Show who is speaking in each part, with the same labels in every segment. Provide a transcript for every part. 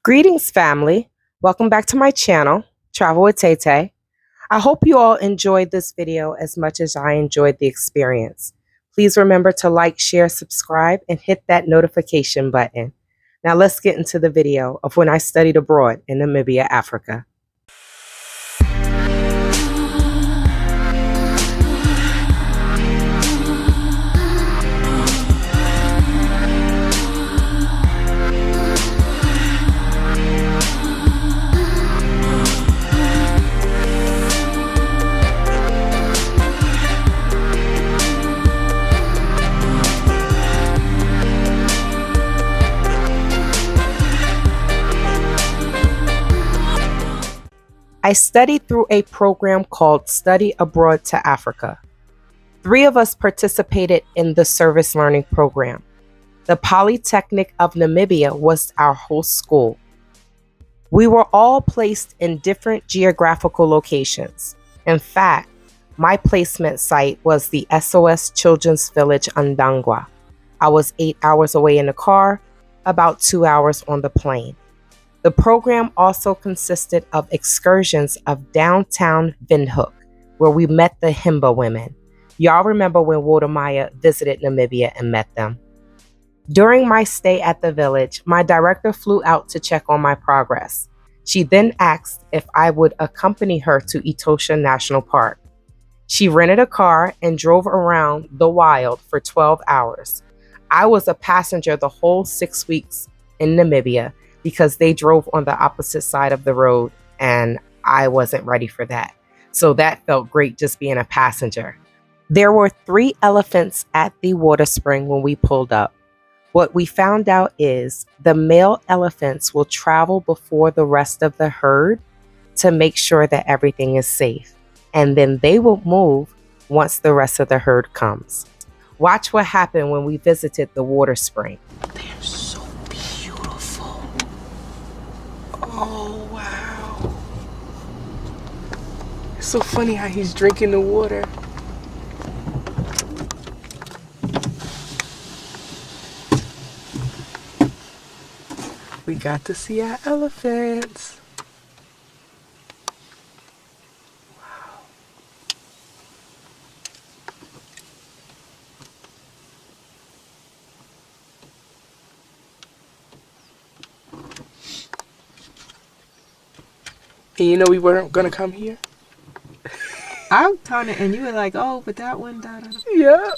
Speaker 1: Greetings, family. Welcome back to my channel, Travel with Tay. I hope you all enjoyed this video as much as I enjoyed the experience. Please remember to like, share, subscribe, and hit that notification button. Now let's get into the video of when I studied abroad in Namibia, Africa. I studied through a program called Study Abroad to Africa. 3 of us participated in the service learning program. The Polytechnic of Namibia was our host school. We were all placed in different geographical locations. In fact, my placement site was the SOS Children's Village Ndangwa. I was 8 hours away in the car, about 2 hours on the plane. The program also consisted of excursions of downtown Windhoek, where we met the Himba women. Y'all remember when Walter Maya visited Namibia and met them. During my stay at the village, my director flew out to check on my progress. She then asked if I would accompany her to Etosha National Park. She rented a car and drove around the wild for 12 hours. I was a passenger the whole 6 weeks in Namibia because they drove on the opposite side of the road and I wasn't ready for that. So that felt great, just being a passenger. There were 3 elephants at the water spring when we pulled up. What we found out is the male elephants will travel before the rest of the herd to make sure that everything is safe. And then they will move once the rest of the herd comes. Watch what happened when we visited the water spring.
Speaker 2: They're so beautiful. Oh, wow. It's so funny how he's drinking the water. We got to see our elephants. Wow. And you know we weren't gonna come here?
Speaker 3: I was telling it, and you were like, "Oh, but that one, da da da."
Speaker 2: Yeah.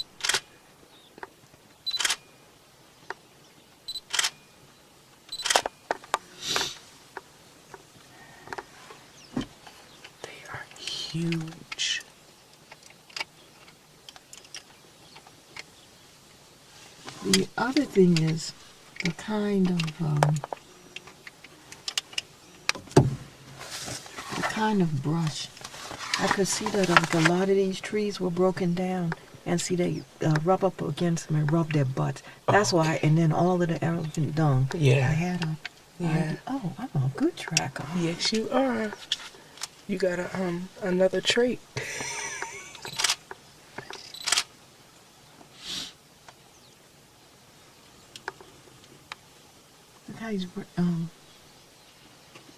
Speaker 2: They are huge.
Speaker 3: The other thing is the kind of brush. I could see that like a lot of these trees were broken down, and see they rub up against them and rub their butts. That's why. And then all of the elephant dung.
Speaker 2: Yeah.
Speaker 3: I had a.
Speaker 2: Yeah.
Speaker 3: Oh, I'm on good track.
Speaker 2: Yes, you are. You got another trait.
Speaker 3: Look how he's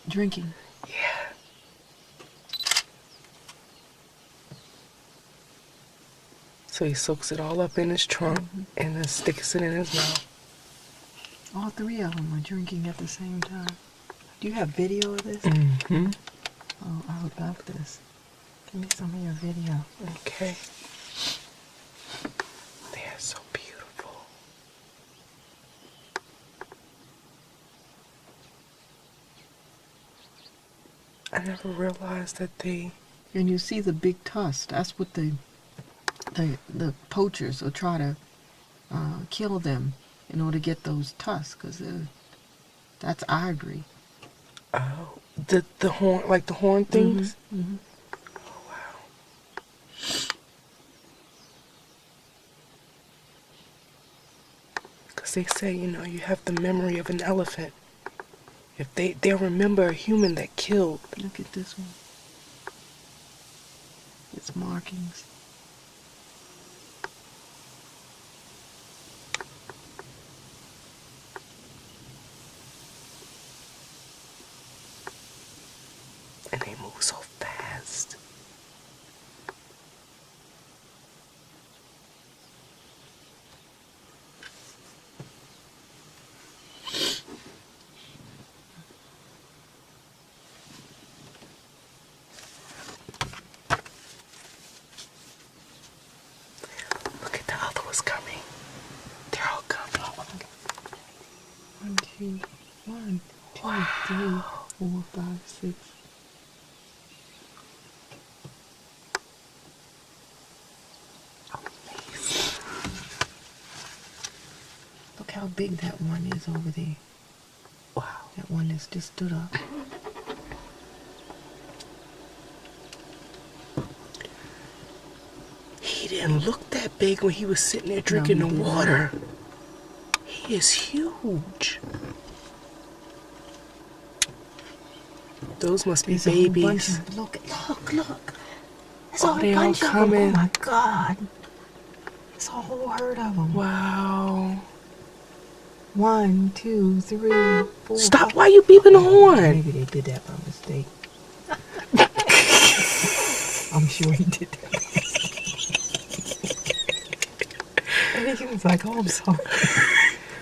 Speaker 3: drinking.
Speaker 2: Yeah. So he soaks it all up in his trunk and then sticks it in his mouth.
Speaker 3: All 3 of them are drinking at the same time. Do you have video of this?
Speaker 2: Mm-hmm.
Speaker 3: Oh, I would love this. Give me some of your video.
Speaker 2: Okay. They are so beautiful. I never realized that they...
Speaker 3: And you see the big tusk. That's what the poachers will try to kill them in order to get those tusks, because that's ivory.
Speaker 2: Oh, the horn, like the horn things?
Speaker 3: Mm-hmm.
Speaker 2: Oh, wow. Because they say, you know, you have the memory of an elephant. If they'll remember a human that killed.
Speaker 3: Look at this one. Its markings.
Speaker 2: And they move so fast. Look at the other ones coming. They're all coming.
Speaker 3: One, two,
Speaker 2: Wow.
Speaker 3: 3, 4, 5, 6. Look how big that one is over there.
Speaker 2: Wow.
Speaker 3: That one that's just stood up.
Speaker 2: He didn't look that big when he was sitting there drinking
Speaker 3: he
Speaker 2: the
Speaker 3: didn't.
Speaker 2: water. He is huge. Those must be
Speaker 3: There's a whole bunch
Speaker 2: babies.
Speaker 3: of, look. There's
Speaker 2: Oh,
Speaker 3: a whole
Speaker 2: they all
Speaker 3: bunch of them.
Speaker 2: coming.
Speaker 3: Oh my God. There's a whole herd of them.
Speaker 2: Wow.
Speaker 3: 1, 2, 3, 4.
Speaker 2: Stop.
Speaker 3: 5.
Speaker 2: Why you beeping the horn?
Speaker 3: Maybe they did that by mistake. I'm sure he did that by mistake. And he was like, oh, I'm sorry.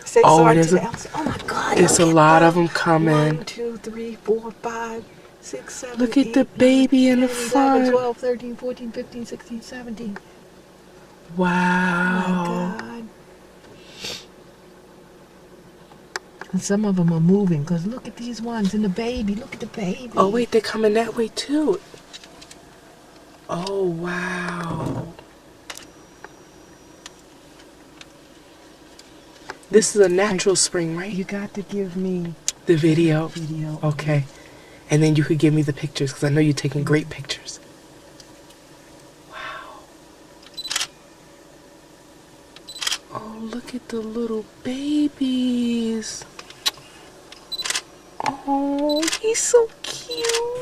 Speaker 3: Say
Speaker 2: Oh,
Speaker 3: sorry
Speaker 2: there's
Speaker 3: to the
Speaker 2: a-
Speaker 3: Alice. Oh my God.
Speaker 2: There's a
Speaker 3: look at
Speaker 2: lot
Speaker 3: them.
Speaker 2: of them coming.
Speaker 3: 1, 2, 3, 4, 5, 6, 7.
Speaker 2: Look at
Speaker 3: 8,
Speaker 2: the
Speaker 3: 9,
Speaker 2: baby in the
Speaker 3: 10, 11,
Speaker 2: front.
Speaker 3: 12, 13, 14, 15, 16, 17. Oh
Speaker 2: Wow.
Speaker 3: my God. And some of them are moving because look at these ones and the baby. Look at the baby.
Speaker 2: Oh, wait, they're coming that way too. Oh, wow. This is a natural spring, right?
Speaker 3: You got to give me
Speaker 2: The video.
Speaker 3: video.
Speaker 2: Okay. And then you could give me the pictures because I know you're taking great pictures. Wow. Oh, look at the little babies. Oh, he's so cute.